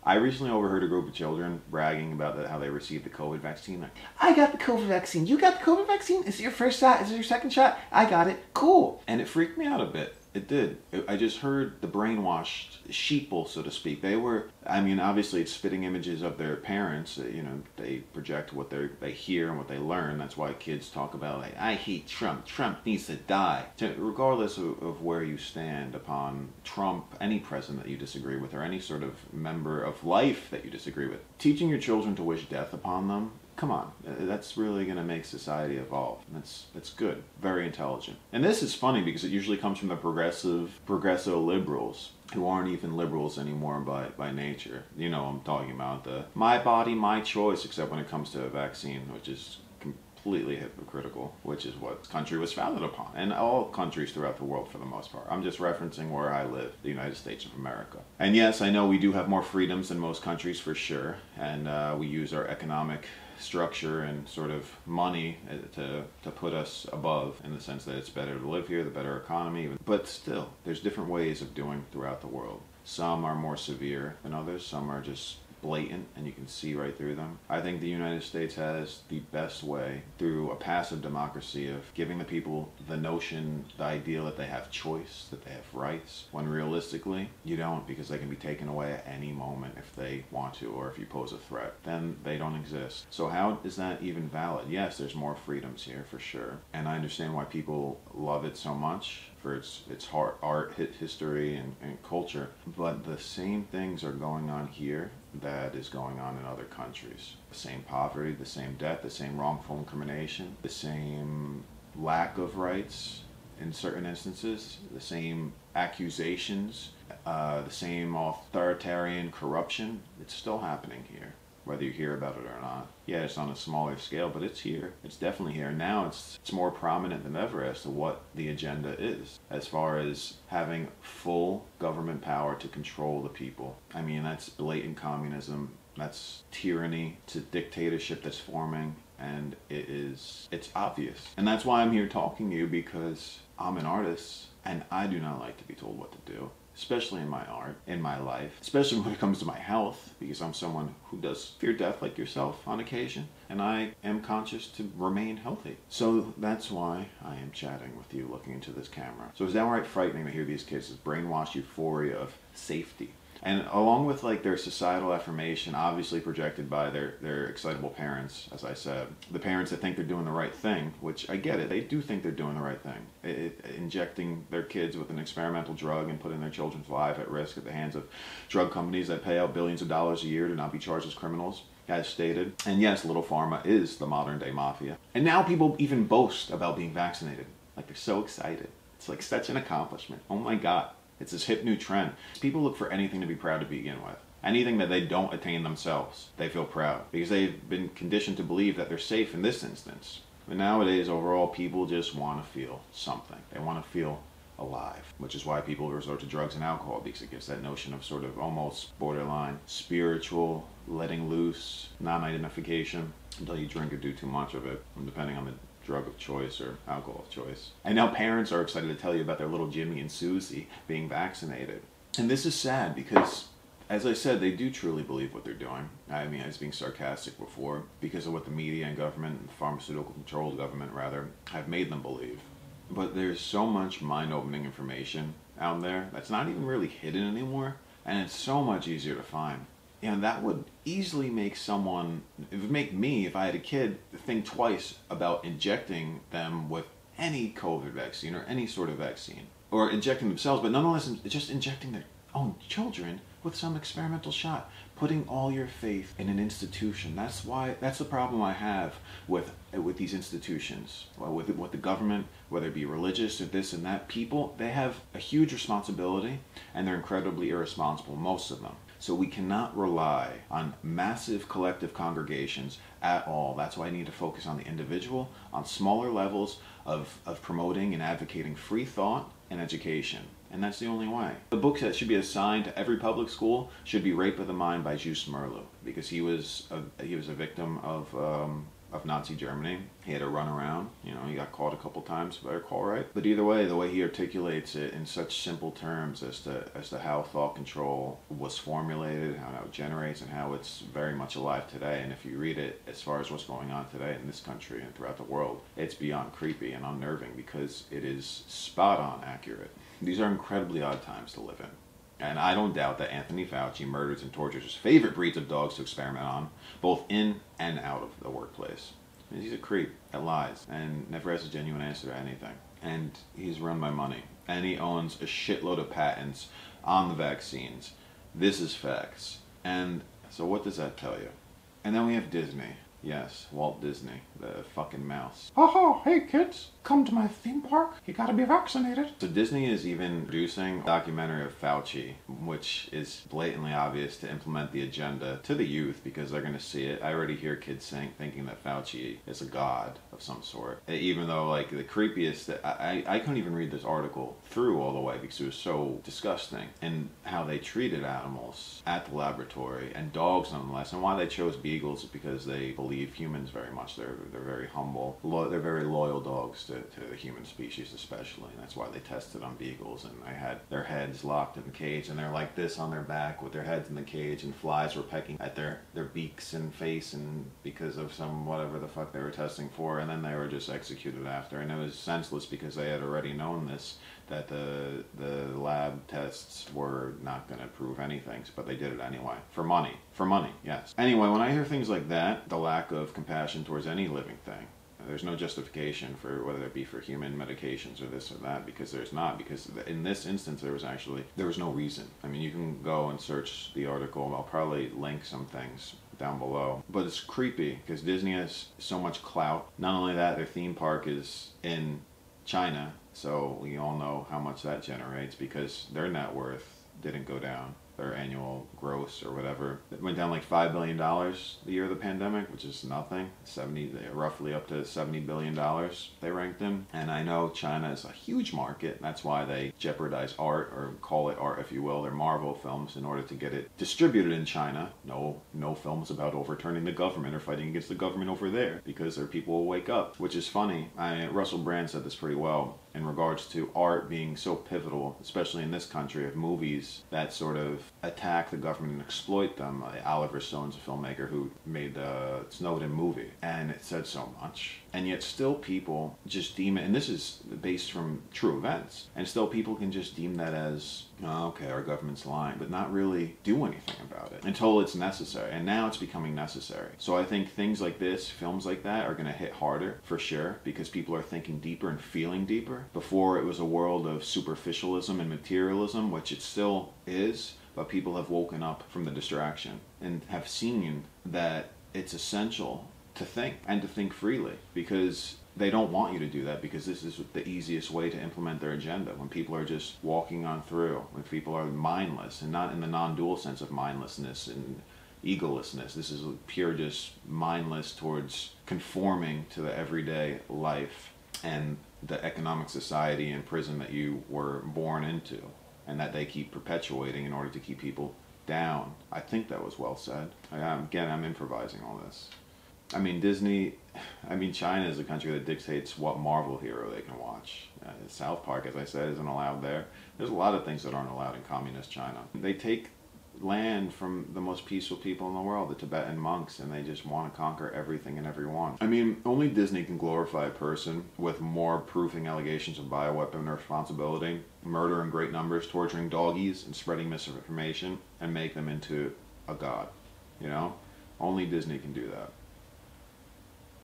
I recently overheard a group of children bragging about how they received the COVID vaccine. Like, I got the COVID vaccine. You got the COVID vaccine? Is it your first shot? Is it your second shot? I got it. Cool. And it freaked me out a bit. It did. I just heard the brainwashed sheeple, so to speak. They were, I mean, obviously it's spitting images of their parents. You know, they project what they hear and what they learn. That's why kids talk about, like, I hate Trump. Trump needs to die. Regardless of where you stand upon Trump, any president that you disagree with, or any sort of member of life that you disagree with, teaching your children to wish death upon them, come on, that's really going to make society evolve. That's good. Very intelligent. And this is funny because it usually comes from the progresso liberals who aren't even liberals anymore by nature. You know, I'm talking about the my body, my choice, except when it comes to a vaccine, which is completely hypocritical, which is what this country was founded upon, and all countries throughout the world for the most part. I'm just referencing where I live, the United States of America. And yes, I know we do have more freedoms than most countries for sure, and we use our economic structure and sort of money to put us above, in the sense that it's better to live here, the better economy, but still, there's different ways of doing throughout the world. Some are more severe than others, some are just blatant and you can see right through them. I think the United States has the best way, through a passive democracy, of giving the people the notion, the ideal that they have choice, that they have rights, when realistically you don't, because they can be taken away at any moment if they want to, or if you pose a threat, then they don't exist. So how is that even valid? Yes, there's more freedoms here for sure, and I understand why people love it so much for its art, history, and culture, but the same things are going on here that is going on in other countries. The same poverty, the same death, the same wrongful incrimination, the same lack of rights in certain instances, the same accusations, the same authoritarian corruption. It's still happening here, whether you hear about it or not. Yeah, it's on a smaller scale, but it's here. It's definitely here. Now it's more prominent than ever as to what the agenda is, as far as having full government power to control the people. I mean, that's blatant communism. That's tyranny. It's a dictatorship that's forming, and it's obvious. And that's why I'm here talking to you, because I'm an artist, and I do not like to be told what to do. Especially in my art, in my life, especially when it comes to my health, because I'm someone who does fear death like yourself on occasion, and I am conscious to remain healthy. So that's why I am chatting with you, looking into this camera. So it's downright frightening to hear these kids' brainwashed euphoria of safety. And along with like their societal affirmation, obviously projected by their excitable parents, as I said, the parents that think they're doing the right thing, which I get it, they do think they're doing the right thing. Injecting their kids with an experimental drug and putting their children's lives at risk at the hands of drug companies that pay out billions of dollars a year to not be charged as criminals, as stated. And yes, Little Pharma is the modern day mafia. And now people even boast about being vaccinated. Like, they're so excited. It's like such an accomplishment. Oh my God. It's this hip new trend. People look for anything to be proud to begin with. Anything that they don't attain themselves, they feel proud, because they've been conditioned to believe that they're safe in this instance. But nowadays, overall, people just want to feel something. They want to feel alive, which is why people resort to drugs and alcohol, because it gives that notion of sort of almost borderline spiritual letting loose, non-identification, until you drink or do too much of it, depending on the drug of choice or alcohol of choice. And now parents are excited to tell you about their little Jimmy and Susie being vaccinated. And this is sad because, as I said, they do truly believe what they're doing. I mean, I was being sarcastic before, because of what the media and government, pharmaceutical controlled government rather, have made them believe. But there's so much mind-opening information out there that's not even really hidden anymore, and it's so much easier to find. You know, that would easily make someone, it would make me, if I had a kid, think twice about injecting them with any COVID vaccine or any sort of vaccine. Or injecting themselves, but nonetheless just injecting their own children with some experimental shot. Putting all your faith in an institution. That's the problem I have with these institutions. Well, with the government, whether it be religious or this and that, people, they have a huge responsibility, and they're incredibly irresponsible, most of them. So we cannot rely on massive collective congregations at all. That's why I need to focus on the individual, on smaller levels of promoting and advocating free thought and education. And that's the only way. The book that should be assigned to every public school should be Rape of the Mind by Joost Meerloo, because he was a victim of of Nazi Germany. He had to run around. You know, he got caught a couple times, if I recall right. But either way, the way he articulates it in such simple terms as to how thought control was formulated, how it generates, and how it's very much alive today. And if you read it, as far as what's going on today in this country and throughout the world, it's beyond creepy and unnerving because it is spot on accurate. These are incredibly odd times to live in. And I don't doubt that Anthony Fauci murders and tortures his favorite breeds of dogs to experiment on, both in and out of the workplace. He's a creep that lies and never has a genuine answer to anything. And he's run by money. And he owns a shitload of patents on the vaccines. This is facts. And so what does that tell you? And then we have Disney. Yes, Walt Disney, the fucking mouse. Oh, hey kids, come to my theme park. You gotta be vaccinated. So Disney is even producing a documentary of Fauci, which is blatantly obvious to implement the agenda to the youth because they're gonna see it. I already hear kids thinking that Fauci is a god of some sort. Even though, like, the creepiest, I couldn't even read this article through all the way because it was so disgusting. And how they treated animals at the laboratory, and dogs nonetheless, and why they chose beagles is because they believe humans very much. They're very humble. They're very loyal dogs to the human species especially. And that's why they tested on beagles, and they had their heads locked in the cage, and they're like this on their back with their heads in the cage, and flies were pecking at their beaks and face, and because of some whatever the fuck they were testing for, and then they were just executed after. And it was senseless because they had already known this, that the lab tests were not going to prove anything, but they did it anyway. For money. For money, yes. Anyway, when I hear things like that, the lack of compassion towards any living thing, there's no justification for whether it be for human medications or this or that, because there's not. Because in this instance, there was no reason. I mean, you can go and search the article. I'll probably link some things down below. But it's creepy because Disney has so much clout. Not only that, their theme park is in China, so we all know how much that generates because their net worth didn't go down. Their annual gross or whatever, it went down like $5 billion the year of the pandemic, which is nothing. Roughly up to $70 billion they ranked in. And I know China is a huge market. That's why they jeopardize art, or call it art if you will, their Marvel films, in order to get it distributed in China. No films about overturning the government or fighting against the government over there, because their people will wake up, which is funny. Russell Brand said this pretty well in regards to art being so pivotal, especially in this country, of movies that sort of attack the government and exploit them. Oliver Stone's a filmmaker who made the Snowden movie, and it said so much. And yet still people just deem it, and this is based from true events, and still people can just deem that as, oh, okay, our government's lying, but not really do anything about it until it's necessary. And now it's becoming necessary. So I think things like this, films like that, are going to hit harder for sure, because people are thinking deeper and feeling deeper. Before, it was a world of superficialism and materialism, which it still is, but people have woken up from the distraction and have seen that it's essential to think, and to think freely, because they don't want you to do that, because this is the easiest way to implement their agenda. When people are just walking on through, when people are mindless, and not in the non-dual sense of mindlessness and egolessness. This is pure just mindless towards conforming to the everyday life and the economic society and prison that you were born into, and that they keep perpetuating in order to keep people down. I think that was well said. Again, I'm improvising all this. I mean, China is a country that dictates what Marvel hero they can watch. South Park, as I said, isn't allowed there. There's a lot of things that aren't allowed in communist China. They take land from the most peaceful people in the world, the Tibetan monks, and they just want to conquer everything and everyone. I mean, only Disney can glorify a person with more proving allegations of bioweapon responsibility, murder in great numbers, torturing doggies, and spreading misinformation, and make them into a god. You know? Only Disney can do that.